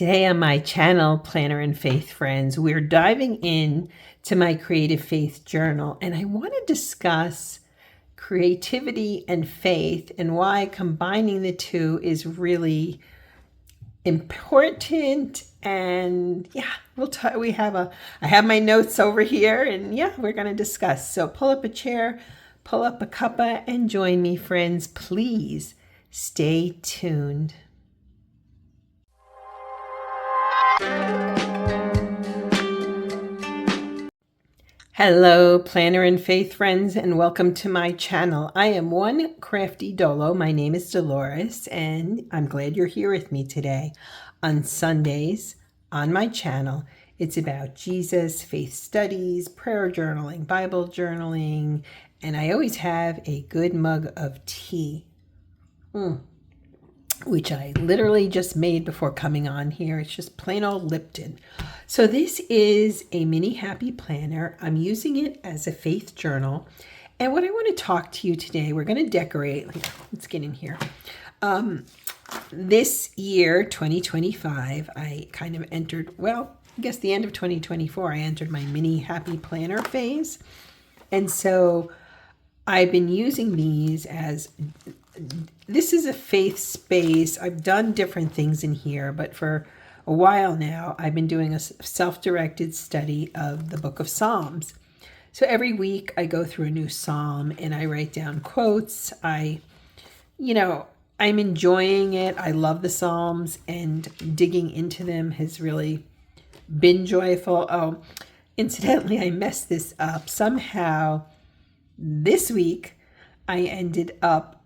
Today on my channel, Planner and Faith Friends, we're diving in to my Creative Faith Journal, and I want to discuss creativity and faith and why combining the two is really important. And I have my notes over here, and we're going to discuss. So pull up a chair, pull up a cuppa, and join me, friends. Please stay tuned. Hello, Planner and Faith friends, and welcome to my channel. I am one crafty Dolo. My name is Dolores, and I'm glad you're here with me today. On Sundays, on my channel, it's about Jesus, faith studies, prayer journaling, Bible journaling, and I always have a good mug of tea, which I literally just made before coming on here. It's just plain old Lipton. So this is a mini happy planner. I'm using it as a faith journal. And what I want to talk to you today, we're going to decorate. Let's get in here. This year, 2025, I kind of entered, I guess the end of 2024, I entered my mini happy planner phase. And so I've been using these this is a faith space. I've done different things in here, but for a while now, I've been doing a self-directed study of the book of Psalms. So every week I go through a new Psalm and I write down quotes. I'm enjoying it. I love the Psalms, and digging into them has really been joyful. Oh, incidentally, I messed this up. Somehow this week I ended up,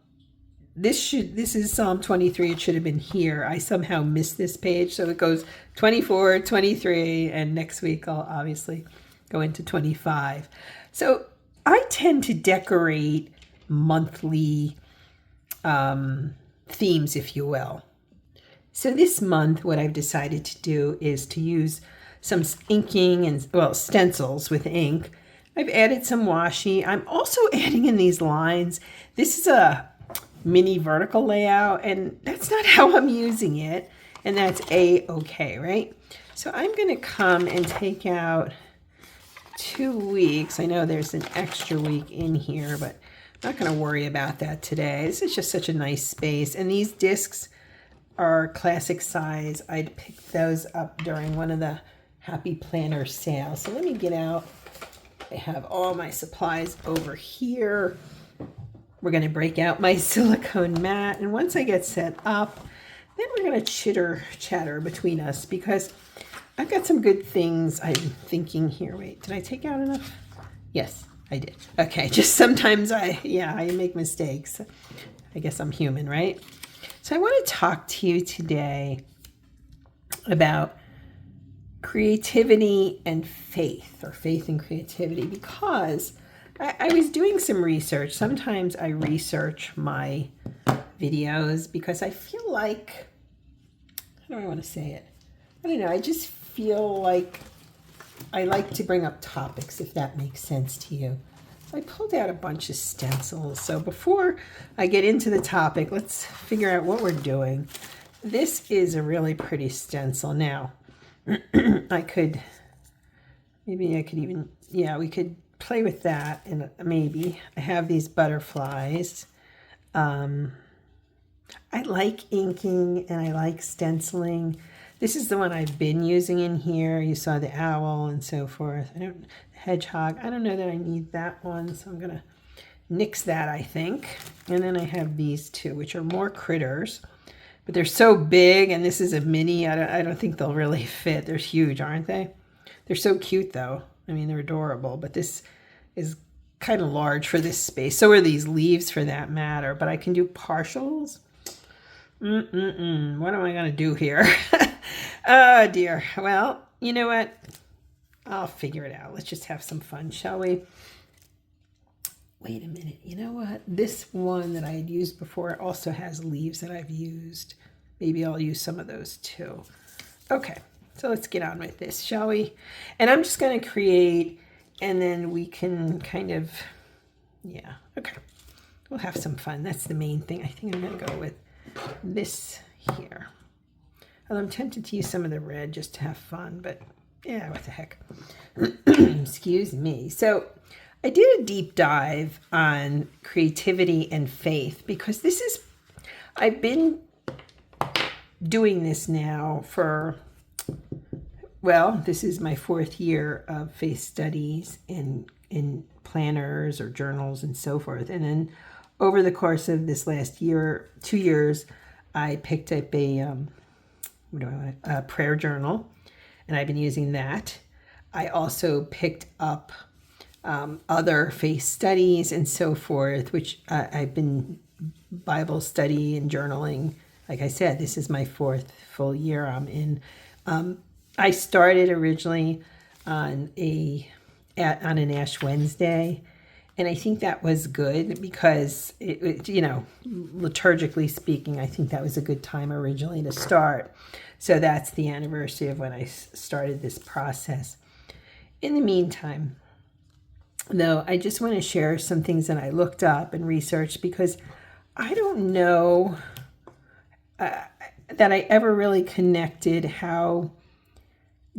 this is Psalm 23. It should have been here. I somehow missed this page. So it goes 24, 23, and next week I'll obviously go into 25. So I tend to decorate monthly themes, if you will. So this month, what I've decided to do is to use some inking and, stencils with ink. I've added some washi. I'm also adding in these lines. This is a mini vertical layout, and that's not how I'm using it, and that's a-okay, right? So I'm going to come and take out 2 weeks. I know there's an extra week in here, but I'm not going to worry about that today. This is just such a nice space, and these discs are classic size. I'd picked those up during one of the Happy Planner sales. So let me get out. I have all my supplies over here. We're going to break out my silicone mat, and once I get set up, then we're going to chatter between us, because I've got some good things I'm thinking here. Wait, did I take out enough? Yes, I did. Okay, just sometimes I make mistakes. I guess I'm human, right? So I want to talk to you today about creativity and faith, or faith and creativity, because I was doing some research. Sometimes I research my videos because I feel like, how do I want to say it? I don't know. I just feel like I like to bring up topics, if that makes sense to you. So I pulled out a bunch of stencils. So before I get into the topic, let's figure out what we're doing. This is a really pretty stencil. Now, we could play with that, and maybe I have these butterflies. I like inking and I like stenciling. This is the one I've been using in here. You saw the owl and so forth. Hedgehog. I don't know that I need that one, so I'm gonna nix that, I think. And then I have these two, which are more critters, but they're so big, and this is a mini. I don't think they'll really fit. They're huge, aren't they? They're so cute though. I mean, they're adorable, but this is kind of large for this space. So are these leaves, for that matter, but I can do partials. What am I going to do here? Oh dear. Well, you know what? I'll figure it out. Let's just have some fun, shall we? Wait a minute. You know what? This one that I had used before also has leaves that I've used. Maybe I'll use some of those too. Okay. So let's get on with this, shall we? And I'm just going to create, and then we can kind of, okay. We'll have some fun. That's the main thing. I think I'm going to go with this here. Although I'm tempted to use some of the red just to have fun, but yeah, what the heck. Excuse me. So I did a deep dive on creativity and faith because I've been doing this now for, well, this is my 4th year of faith studies in planners or journals and so forth. And then over the course of this last year, 2 years, I picked up a prayer journal, and I've been using that. I also picked up other faith studies and so forth, which I've been Bible study and journaling. Like I said, this is my 4th full year I'm in. I started originally on an Ash Wednesday, and I think that was good because liturgically speaking, I think that was a good time originally to start. So that's the anniversary of when I started this process. In the meantime, though, I just want to share some things that I looked up and researched because I don't know that I ever really connected how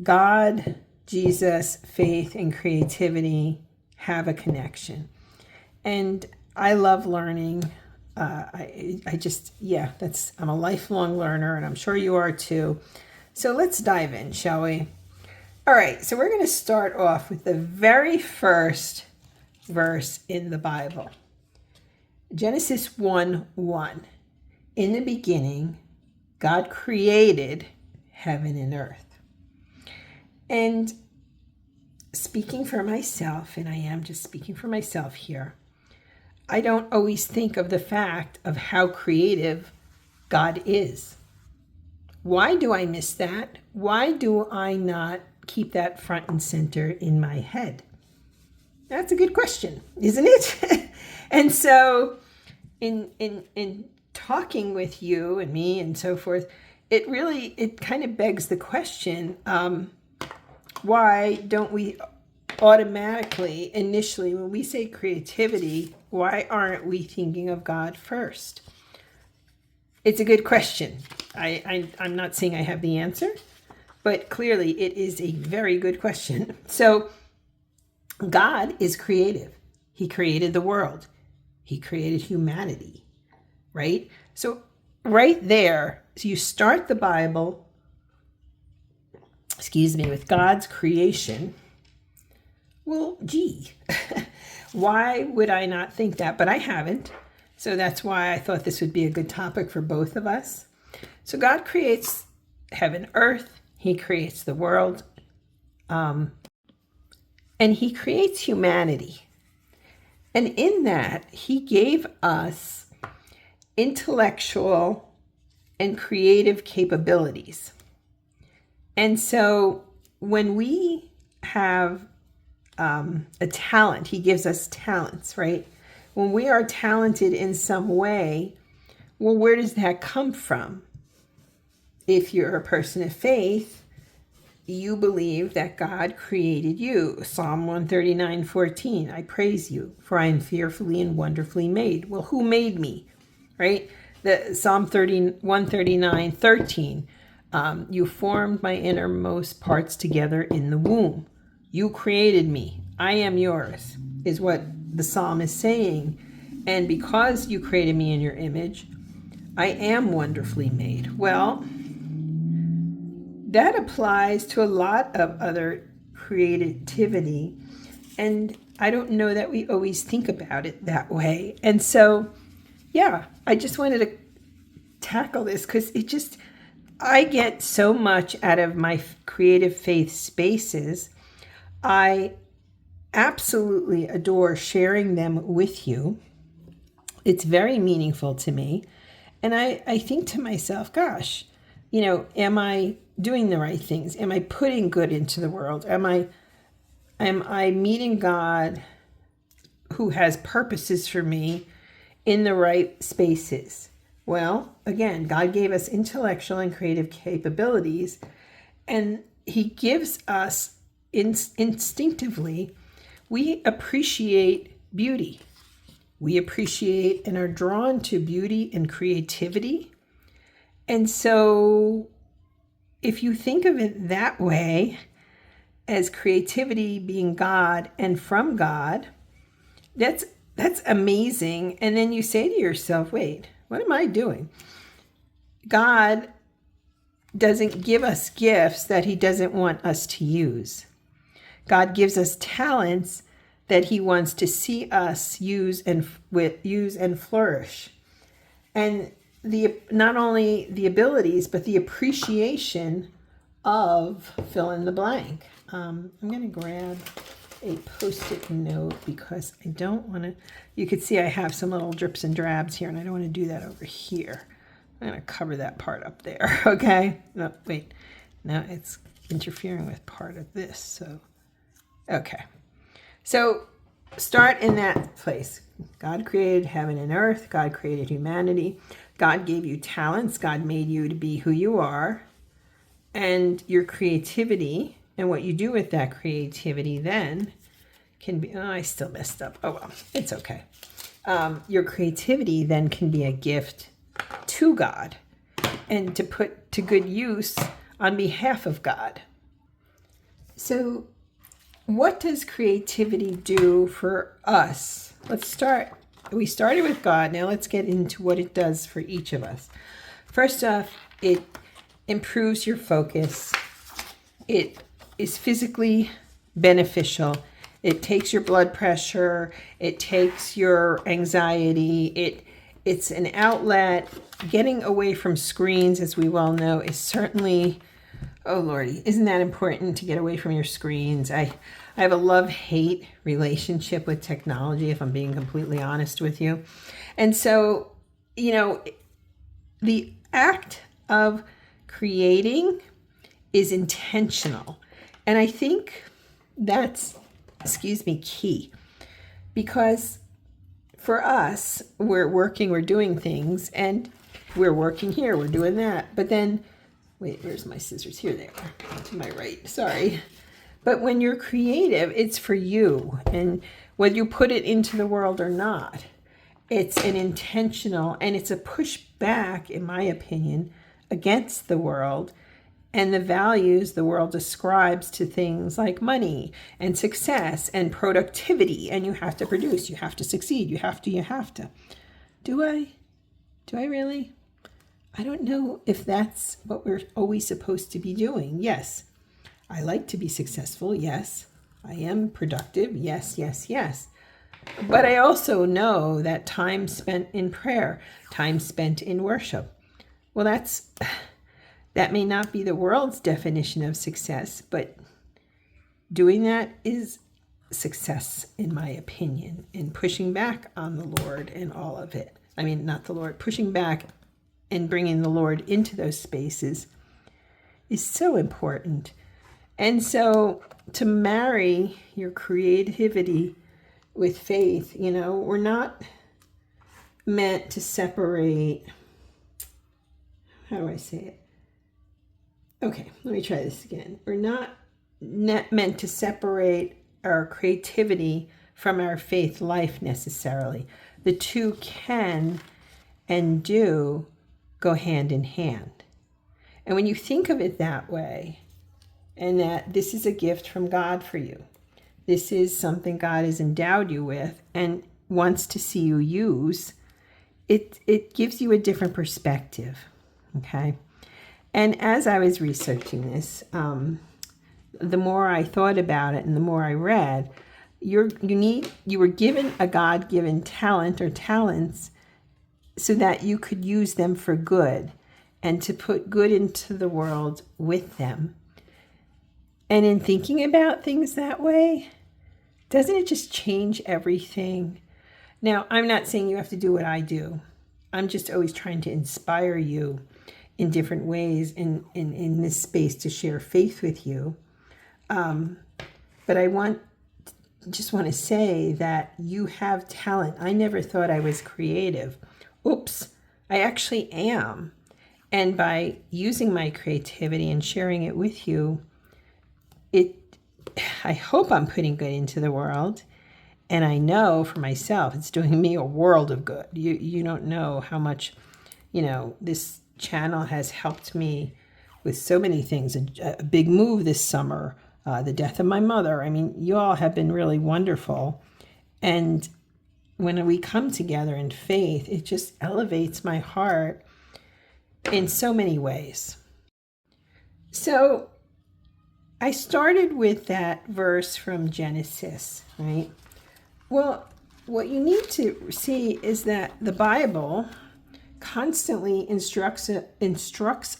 God, Jesus, faith, and creativity have a connection. And I love learning. I'm a lifelong learner, and I'm sure you are too. So let's dive in, shall we? All right, so we're going to start off with the very first verse in the Bible. Genesis 1:1. In the beginning, God created heaven and earth. And speaking for myself, and I am just speaking for myself here, I don't always think of the fact of how creative God is. Why do I miss that? Why do I not keep that front and center in my head? That's a good question, isn't it? And so in talking with you and me and so forth, it kind of begs the question, why don't we automatically, initially, when we say creativity, why aren't we thinking of God first? It's a good question. I'm not saying I have the answer, but clearly it is a very good question. So God is creative. He created the world. He created humanity, right? So right there, so you start the Bible, with God's creation. Well, gee, why would I not think that? But I haven't. So that's why I thought this would be a good topic for both of us. So God creates heaven, earth. He creates the world. And he creates humanity. And in that, he gave us intellectual and creative capabilities. And so when we have a talent, he gives us talents, right? When we are talented in some way, well, where does that come from? If you're a person of faith, you believe that God created you. Psalm 139:14, I praise you, for I am fearfully and wonderfully made. Well, who made me, right? The Psalm 139:13, you formed my innermost parts together in the womb. You created me. I am yours, is what the psalm is saying. And because you created me in your image, I am wonderfully made. Well, that applies to a lot of other creativity. And I don't know that we always think about it that way. And so, yeah, I just wanted to tackle this because I get so much out of my creative faith spaces. I absolutely adore sharing them with you. It's very meaningful to me. And I think to myself, gosh, am I doing the right things? Am I putting good into the world? Am I meeting God who has purposes for me in the right spaces? Well, again, God gave us intellectual and creative capabilities, and he gives us instinctively, we appreciate beauty. We appreciate and are drawn to beauty and creativity. And so if you think of it that way, as creativity being God and from God, that's amazing. And then you say to yourself, wait, what am I doing? God doesn't give us gifts that he doesn't want us to use. God gives us talents that he wants to see us use and flourish. And not only the abilities, but the appreciation of fill in the blank. I'm going to grab a Post-it note because I don't want to, you could see I have some little drips and drabs here and I don't want to do that over here. I'm going to cover that part up there, okay? No, wait, now it's interfering with part of this, so, okay. So start in that place. God created heaven and earth. God created humanity. God gave you talents. God made you to be who you are. And your creativity and what you do with that creativity then can be, oh, I still messed up. Oh, well, it's okay. Your creativity then can be a gift to God and to put to good use on behalf of God. So what does creativity do for us? Let's start. We started with God. Now let's get into what it does for each of us. First off, it improves your focus. It is physically beneficial. It takes your blood pressure. It takes your anxiety. It's an outlet. Getting away from screens, as we well know, is certainly, oh Lordy, isn't that important to get away from your screens? I have a love-hate relationship with technology, if I'm being completely honest with you. And so, you know, the act of creating is intentional. And I think that's, key. Because for us, we're working, we're doing things, and we're working here, we're doing that. But then, wait, where's my scissors? Here they are, to my right, sorry. But when you're creative, it's for you. And whether you put it into the world or not, it's an intentional, and it's a pushback, in my opinion, against the world and the values the world ascribes to things like money and success and productivity. And you have to produce, you have to succeed, you have to. Do I really? I don't know if that's what we're always supposed to be doing. Yes, I like to be successful. Yes, I am productive. Yes. But I also know that time spent in prayer, time spent in worship, well, that may not be the world's definition of success, but doing that is success, in my opinion, in pushing back on the Lord and all of it. I mean, not the Lord, pushing back and bringing the Lord into those spaces is so important. And so to marry your creativity with faith, you know, we're not meant to separate. How do I say it? Okay, let me try this again. We're not meant to separate our creativity from our faith life necessarily. The two can and do go hand in hand. And when you think of it that way, and that this is a gift from God for you, this is something God has endowed you with and wants to see you use, it gives you a different perspective, okay? And as I was researching this, the more I thought about it and the more I read, you were given a God-given talent or talents so that you could use them for good and to put good into the world with them. And in thinking about things that way, doesn't it just change everything? Now, I'm not saying you have to do what I do. I'm just always trying to inspire you in different ways in this space to share faith with you. But I just want to say that you have talent. I never thought I was creative. Oops, I actually am. And by using my creativity and sharing it with you, I hope I'm putting good into the world. And I know for myself, it's doing me a world of good. You don't know how much, this channel has helped me with so many things, a big move this summer, the death of my mother. I mean, you all have been really wonderful. And when we come together in faith, it just elevates my heart in so many ways. So I started with that verse from Genesis, right? Well, what you need to see is that the Bible constantly instructs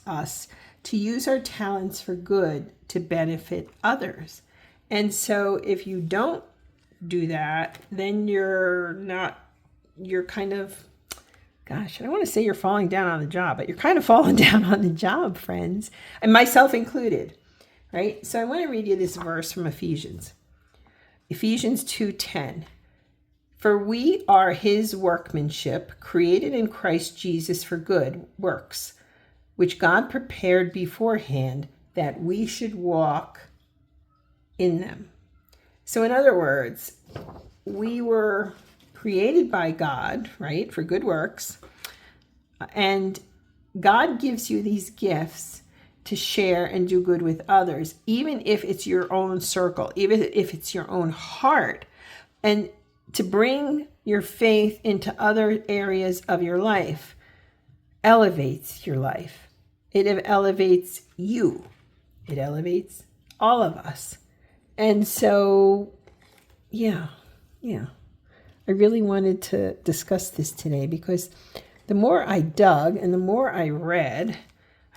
us to use our talents for good to benefit others. And so if you don't do that, then you're kind of, gosh, I don't want to say you're falling down on the job, but you're kind of falling down on the job, friends, and myself included, right? So I want to read you this verse from Ephesians 2:10. For we are his workmanship, created in Christ Jesus for good works, which God prepared beforehand that we should walk in them. So in other words, we were created by God, right, for good works. And God gives you these gifts to share and do good with others, even if it's your own circle, even if it's your own heart, and to bring your faith into other areas of your life elevates your life. It elevates you. It elevates all of us. And so, yeah. I really wanted to discuss this today because the more I dug and the more I read,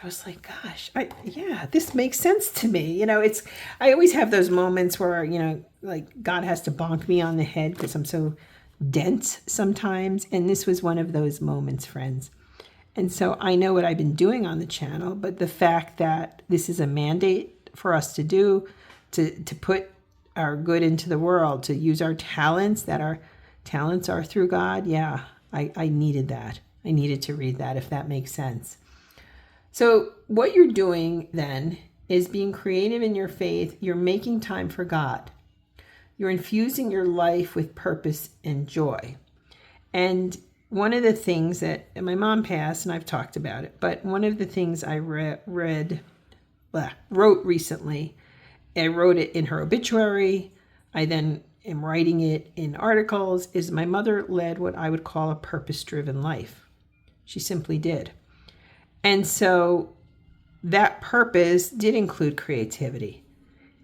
I was like, gosh, this makes sense to me. I always have those moments where, like God has to bonk me on the head because I'm so dense sometimes. And this was one of those moments, friends. And so I know what I've been doing on the channel, but the fact that this is a mandate for us to do, to put our good into the world, to use our talents, that our talents are through God. Yeah, I needed that. I needed to read that, if that makes sense. So what you're doing then is being creative in your faith. You're making time for God. You're infusing your life with purpose and joy. And one of the things that my mom passed, and I've talked about it, but one of the things I wrote recently, I wrote it in her obituary. I then am writing it in articles, is my mother led what I would call a purpose-driven life. She simply did. And so that purpose did include creativity.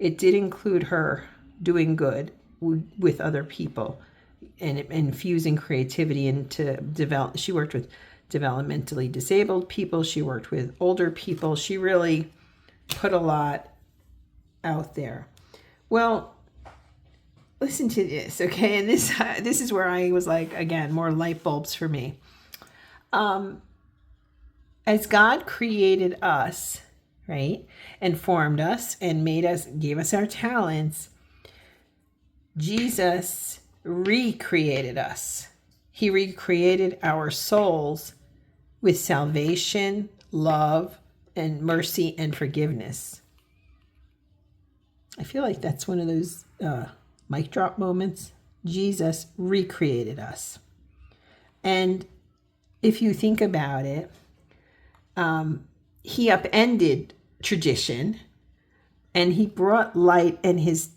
It did include her doing good with other people and infusing creativity into develop. She worked with developmentally disabled people. She worked with older people. She really put a lot out there. Well, listen to this, okay? And this is where I was like, again, more light bulbs for me. As God created us, right, and formed us and made us, gave us our talents, Jesus recreated us. He recreated our souls with salvation, love, and mercy and forgiveness. I feel like that's one of those mic drop moments. Jesus recreated us. And if you think about it, he upended tradition and he brought light, and his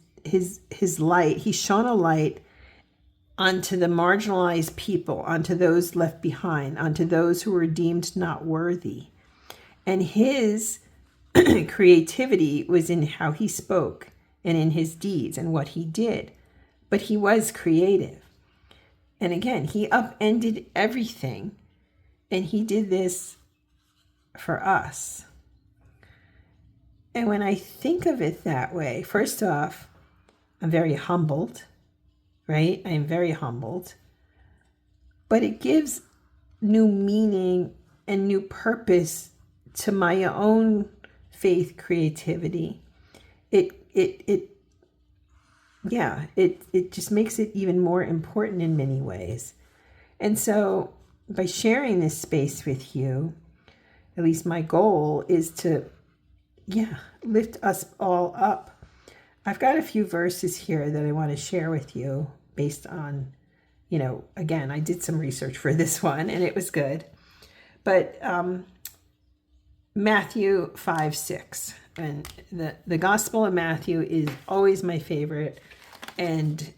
light, he shone a light onto the marginalized people, onto those left behind, onto those who were deemed not worthy. And his creativity was in how he spoke and in his deeds and what he did. But he was creative. And again, he upended everything, and he did this for us. And when I think of it that way, first off, I'm very humbled, right? I'm very humbled. But it gives new meaning and new purpose to my own faith creativity. It just makes it even more important in many ways. And so by sharing this space with you, at least my goal is to, lift us all up. I've got a few verses here that I want to share with you based on, again, I did some research for this one and it was good. But Matthew 5:6. And the Gospel of Matthew is always my favorite. And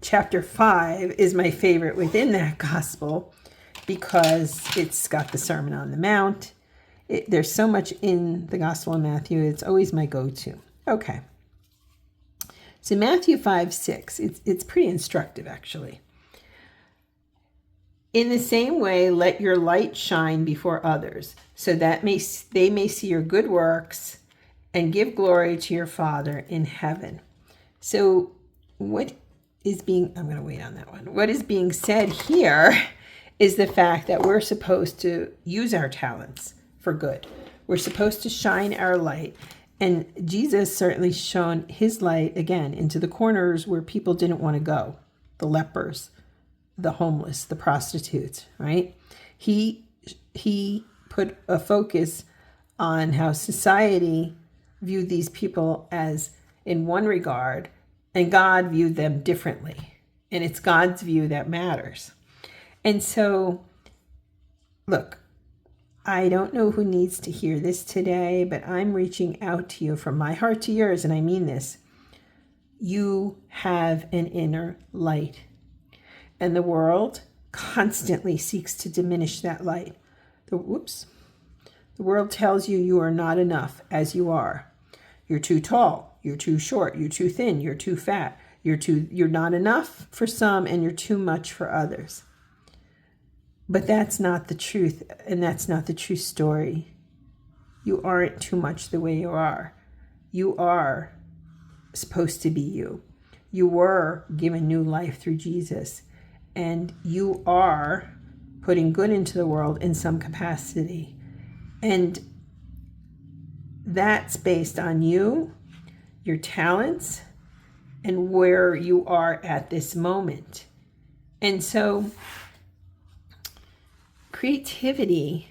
chapter 5 is my favorite within that Gospel because it's got the Sermon on the Mount. There's so much in the Gospel of Matthew. It's always my go-to. Okay. So Matthew 5:6, it's pretty instructive, actually. In the same way, let your light shine before others, so that they may see your good works and give glory to your Father in heaven. So I'm going to wait on that one. What is being said here is the fact that we're supposed to use our talents for good. We're supposed to shine our light. And Jesus certainly shone his light, again, into the corners where people didn't want to go. The lepers, the homeless, the prostitutes, right? He put a focus on how society viewed these people as in one regard, and God viewed them differently. And it's God's view that matters. And so, look, I don't know who needs to hear this today, but I'm reaching out to you from my heart to yours, and I mean this. You have an inner light, and the world constantly seeks to diminish that light. The world tells you you are not enough as you are. You're too tall, you're too short, you're too thin, you're too fat, you're not enough for some, and you're too much for others. But that's not the truth, and that's not the true story. You aren't too much the way you are. You are supposed to be you. You were given new life through Jesus, and you are putting good into the world in some capacity. And that's based on you, your talents, and where you are at this moment. And so creativity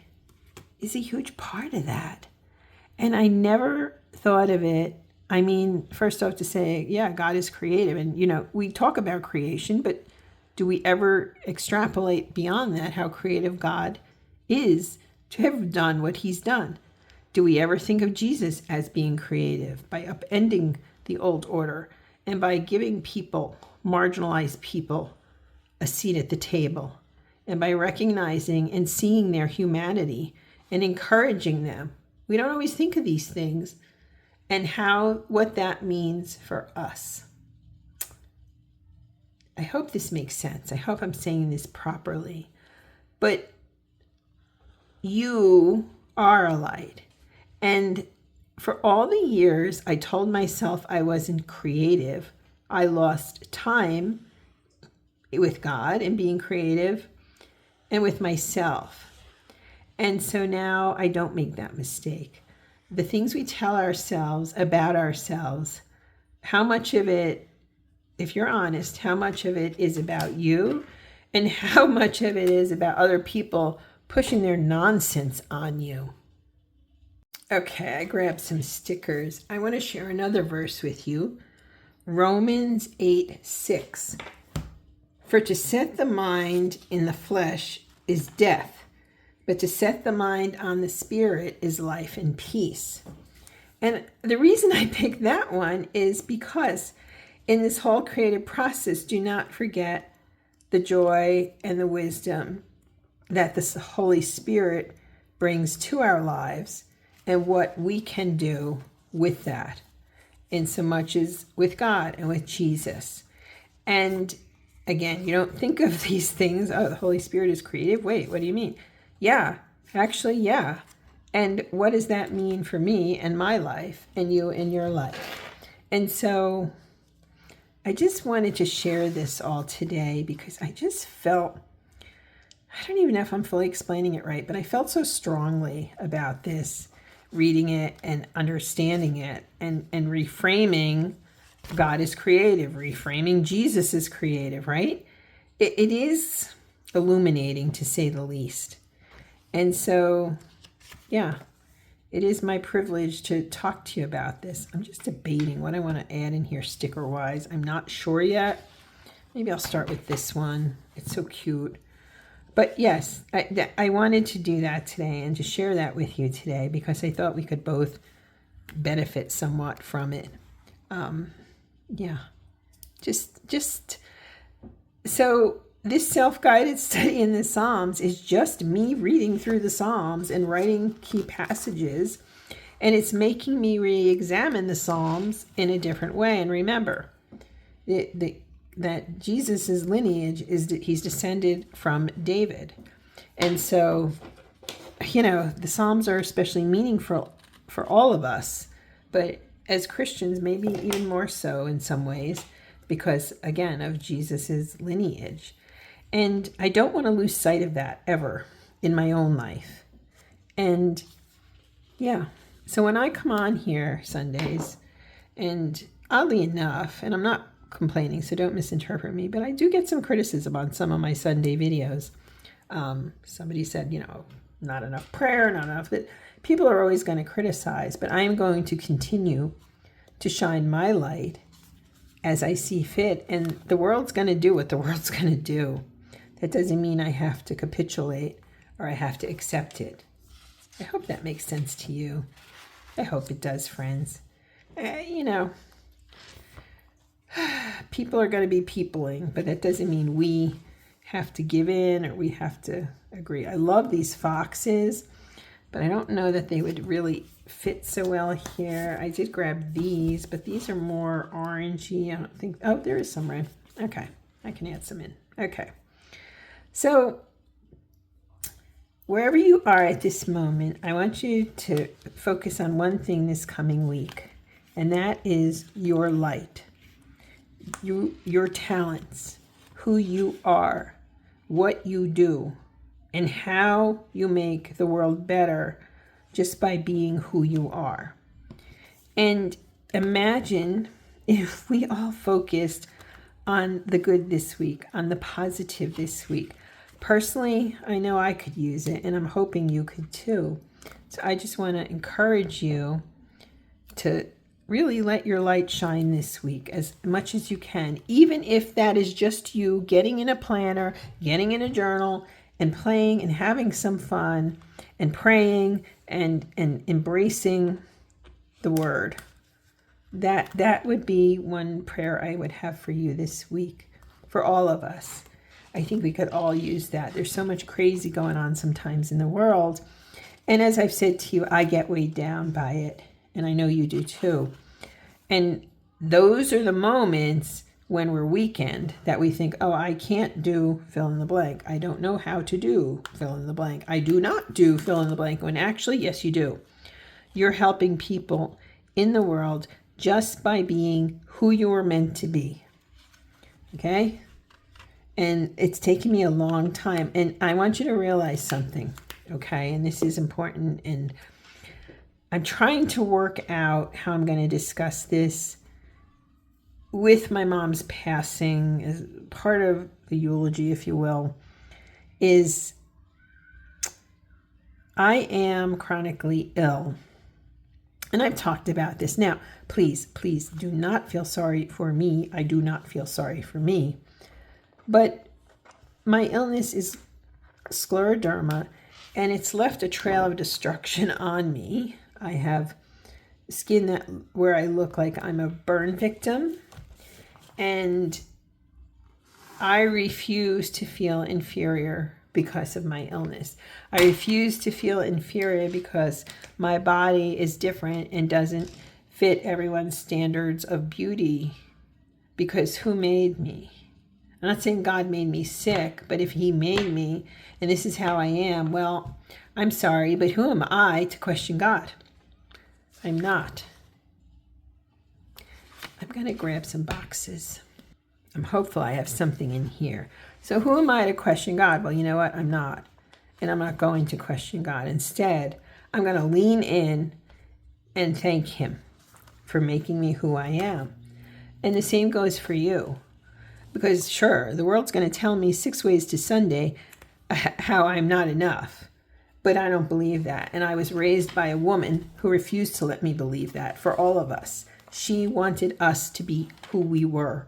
is a huge part of that. And I never thought of it. I mean, first off to say, yeah, God is creative. And, we talk about creation, but do we ever extrapolate beyond that, how creative God is to have done what he's done? Do we ever think of Jesus as being creative by upending the old order and by giving people, marginalized people, a seat at the table? And by recognizing and seeing their humanity and encouraging them. We don't always think of these things and what that means for us. I hope this makes sense. I hope I'm saying this properly. But you are a light. And for all the years I told myself I wasn't creative, I lost time with God and being creative, and with myself. And so now I don't make that mistake. The things we tell ourselves about ourselves, how much of it, if you're honest, how much of it is about you and how much of it is about other people pushing their nonsense on you. Okay, I grabbed some stickers. I want to share another verse with you. Romans 8:6. For to set the mind in the flesh is death, but to set the mind on the spirit is life and peace. And the reason I picked that one is because in this whole creative process, do not forget the joy and the wisdom that the Holy Spirit brings to our lives and what we can do with that, in so much as with God and with Jesus. And again, you don't think of these things, oh, the Holy Spirit is creative. Wait, what do you mean? Yeah, actually, yeah. And what does that mean for me and my life and you and your life? And so I just wanted to share this all today because I just felt, I don't even know if I'm fully explaining it right, but I felt so strongly about this, reading it and understanding it and reframing God is creative, reframing Jesus is creative, right? It is illuminating, to say the least. And so, yeah, it is my privilege to talk to you about this. I'm just debating what I want to add in here sticker-wise. I'm not sure yet. Maybe I'll start with this one. It's so cute. But yes, I wanted to do that today and to share that with you today because I thought we could both benefit somewhat from it. Yeah, just so this self-guided study in the Psalms is just me reading through the Psalms and writing key passages, and it's making me re-examine the Psalms in a different way. And remember, that Jesus's lineage is that he's descended from David. And so, the Psalms are especially meaningful for all of us, but as Christians, maybe even more so in some ways, because again, of Jesus's lineage. And I don't want to lose sight of that ever in my own life. And yeah, so when I come on here Sundays, and oddly enough, and I'm not complaining, so don't misinterpret me, but I do get some criticism on some of my Sunday videos. Somebody said, not enough prayer, not enough, but people are always going to criticize, but I am going to continue to shine my light as I see fit, and the world's going to do what the world's going to do. That doesn't mean I have to capitulate or I have to accept it. I hope that makes sense to you. I hope it does, friends. People are going to be peopling, but that doesn't mean we have to give in or we have to agree. I love these foxes, but I don't know that they would really fit so well here. I did grab these, but these are more orangey. I don't think, oh, there is some red. Okay, I can add some in. Okay, so wherever you are at this moment, I want you to focus on one thing this coming week, and that is your light. Your talents, who you are, what you do, and how you make the world better just by being who you are. And imagine if we all focused on the good this week, on the positive this week. Personally, I know I could use it, and I'm hoping you could too. So I just want to encourage you to really let your light shine this week as much as you can, even if that is just you getting in a planner, getting in a journal, and playing and having some fun and praying and embracing the word. That would be one prayer I would have for you this week, for all of us. I think we could all use that. There's so much crazy going on sometimes in the world. And as I've said to you, I get weighed down by it. And I know you do too. And those are the moments when we're weakened that we think, oh, I can't do fill in the blank. I don't know how to do fill in the blank. I do not do fill in the blank. When actually, yes, you do. You're helping people in the world just by being who you were meant to be. Okay? And it's taken me a long time. And I want you to realize something. Okay? And this is important. And I'm trying to work out how I'm going to discuss this with my mom's passing as part of the eulogy, if you will, is I am chronically ill. And I've talked about this. Now, please do not feel sorry for me. I do not feel sorry for me. But my illness is scleroderma, and it's left a trail of destruction on me. I have skin where I look like I'm a burn victim, and I refuse to feel inferior because of my illness. I refuse to feel inferior because my body is different and doesn't fit everyone's standards of beauty, because who made me? I'm not saying God made me sick, but if he made me and this is how I am, well, I'm sorry, but who am I to question God? I'm not. I'm going to grab some boxes. I'm hopeful I have something in here. So who am I to question God? Well, you know what? I'm not. And I'm not going to question God. Instead, I'm going to lean in and thank him for making me who I am. And the same goes for you. Because sure, the world's going to tell me 6 ways to Sunday how I'm not enough. But I don't believe that. And I was raised by a woman who refused to let me believe that for all of us. She wanted us to be who we were.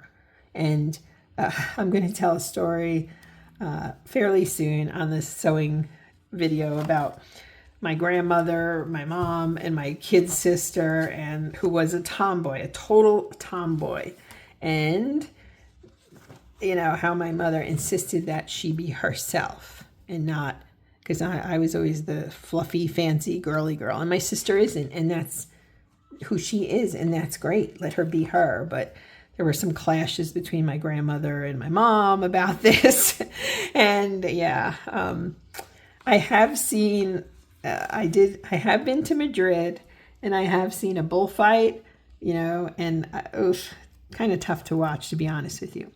And I'm going to tell a story. fairly soon on this sewing video about my grandmother, my mom, and my kid sister, and who was a tomboy, a total tomboy. And, you know, how my mother insisted that she be herself and not, because I was always the fluffy, fancy, girly girl. And my sister isn't, and that's who she is, and that's great. Let her be her. But there were some clashes between my grandmother and my mom about this. And yeah, I have seen, I have been to Madrid, and I have seen a bullfight, you know, and kind of tough to watch, to be honest with you.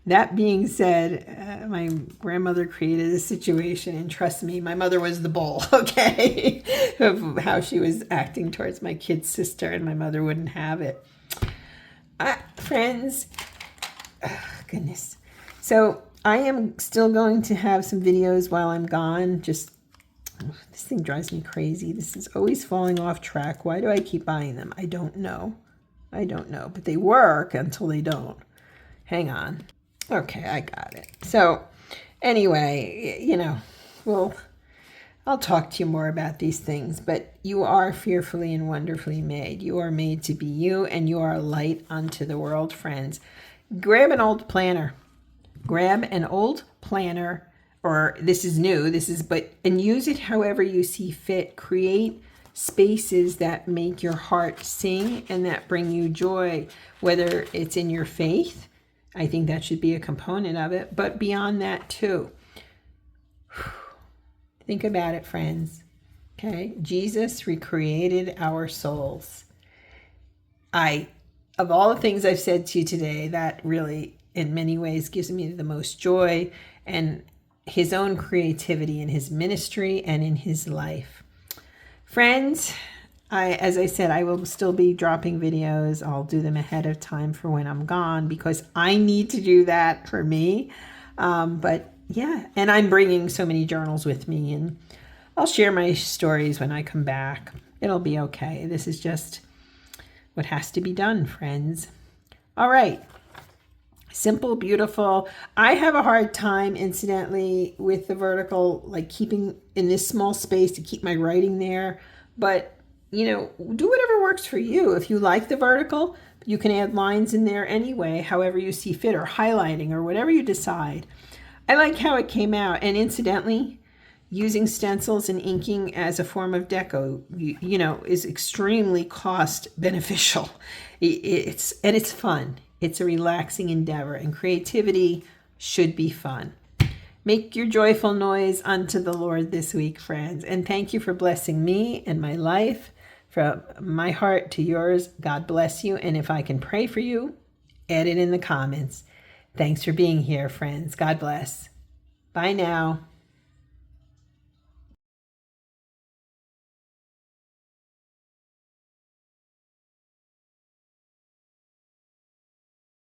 That being said, my grandmother created a situation, and trust me, my mother was the bull, okay, of how she was acting towards my kid sister, and my mother wouldn't have it. Friends, goodness. So I am still going to have some videos while I'm gone. Just, this thing drives me crazy. This is always falling off track. Why do I keep buying them? I don't know. But they work until they don't. Hang on. Okay, I got it. So anyway, you know, I'll talk to you more about these things, but you are fearfully and wonderfully made. You are made to be you, and you are a light unto the world, friends. Grab an old planner. Or this is new, and use it however you see fit. Create spaces that make your heart sing and that bring you joy, whether it's in your faith. I think that should be a component of it, but beyond that too. Think about it, friends. Okay, Jesus recreated our souls. Of all the things I've said to you today, that really, in many ways, gives me the most joy, and his own creativity in his ministry and in his life. Friends, as I said, I will still be dropping videos. I'll do them ahead of time for when I'm gone, because I need to do that for me. But yeah, and I'm bringing so many journals with me, and I'll share my stories when I come back. It'll be okay. This is just what has to be done, friends. All right. Simple, beautiful. I have a hard time, incidentally, with the vertical, like keeping in this small space to keep my writing there. But, you know, do whatever works for you. If you like the vertical, you can add lines in there anyway, however you see fit, or highlighting, or whatever you decide. I like how it came out. And incidentally, using stencils and inking as a form of deco, you know, is extremely cost beneficial. It's fun. It's a relaxing endeavor, and creativity should be fun. Make your joyful noise unto the Lord this week, friends. And thank you for blessing me and my life. From my heart to yours, God bless you. And if I can pray for you, add it in the comments. Thanks for being here, friends. God bless. Bye now.